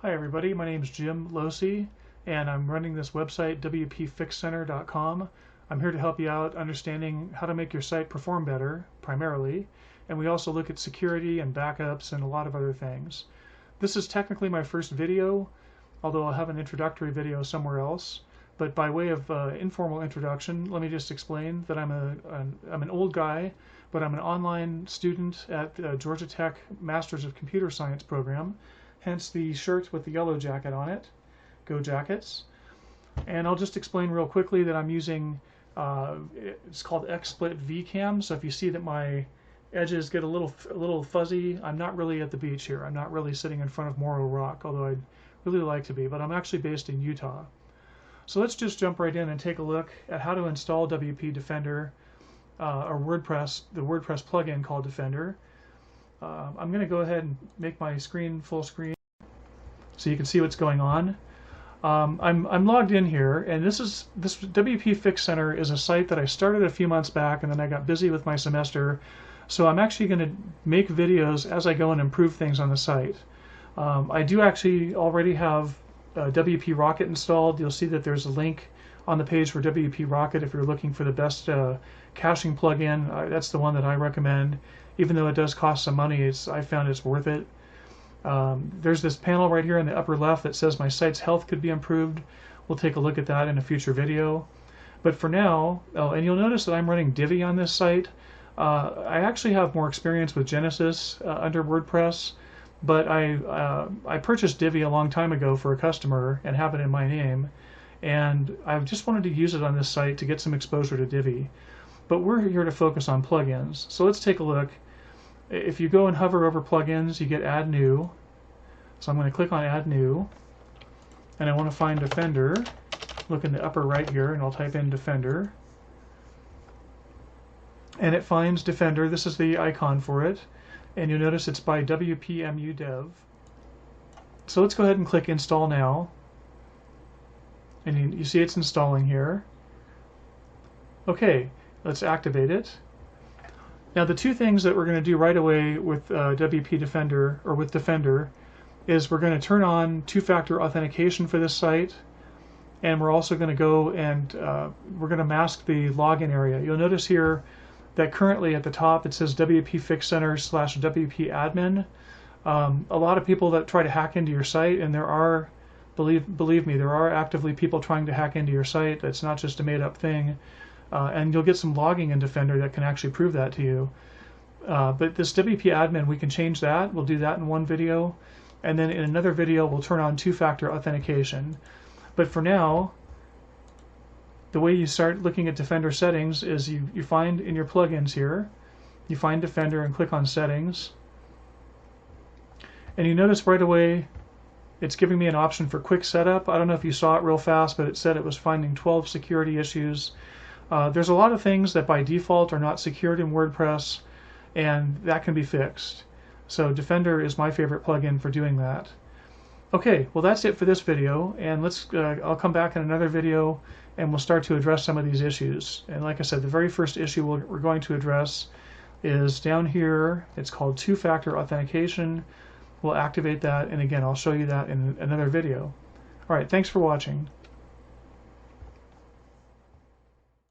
Hi everybody, my name is Jim Losey and I'm running this website WPFixCenter.com. I'm here to help you out understanding how to make your site perform better, primarily, and we also look at security and backups and a lot of other things. This is technically my first video, although I'll have an introductory video somewhere else. But by way of informal introduction, let me just explain that I'm an old guy, but I'm an online student at Georgia Tech Masters of Computer Science program, hence the shirt with the yellow jacket on it. Go Jackets. And I'll just explain real quickly that I'm using, it's called XSplit VCam, so if you see that my edges get a little fuzzy, I'm not really at the beach here. I'm not really sitting in front of Morro Rock, although I'd really like to be, but I'm actually based in Utah. So let's just jump right in and take a look at how to install WP Defender or WordPress, the WordPress plugin called Defender. I'm going to go ahead and make my screen full screen so you can see what's going on. I'm logged in here, and this WPFixCenter is a site that I started a few months back, and then I got busy with my semester. So I'm actually going to make videos as I go and improve things on the site. I do actually already have WP Rocket installed. You'll see that there's a link on the page for WP Rocket if you're looking for the best caching plugin. That's the one that I recommend. Even though it does cost some money, I found it's worth it. There's this panel right here in the upper left that says my site's health could be improved. We'll take a look at that in a future video. But for now, and you'll notice that I'm running Divi on this site. I actually have more experience with Genesis under WordPress, but I purchased Divi a long time ago for a customer and have it in my name, and I just wanted to use it on this site to get some exposure to Divi. But we're here to focus on plugins, so let's take a look. If you go and hover over plugins, you get Add New. So I'm going to click on Add New, and I want to find Defender. Look in the upper right here, and I'll type in Defender. And it finds Defender. This is the icon for it. And you'll notice it's by WPMUDev. So let's go ahead and click Install Now. And you see it's installing here. Okay, let's activate it. Now the two things that we're going to do right away with WP Defender, or with Defender, is we're going to turn on two-factor authentication for this site, and we're also going to go and we're going to mask the login area. You'll notice here that currently at the top it says WPFixCenter/WPAdmin. A lot of people that try to hack into your site, and there are, believe me, there are actively people trying to hack into your site. That's not just a made-up thing. And you'll get some logging in Defender that can actually prove that to you. But this WPAdmin, we can change that. We'll do that in one video. And then in another video, we'll turn on two-factor authentication. But for now, the way you start looking at Defender settings is you find in your plugins here, you find Defender and click on Settings. And you notice right away, it's giving me an option for quick setup. I don't know if you saw it real fast, but it said it was finding 12 security issues. There's a lot of things that by default are not secured in WordPress, and that can be fixed. So Defender is my favorite plugin for doing that. Okay, well that's it for this video, and I'll come back in another video and we'll start to address some of these issues. And like I said, the very first issue we're going to address is down here. It's called two-factor authentication. We'll activate that, and again, I'll show you that in another video. All right, thanks for watching.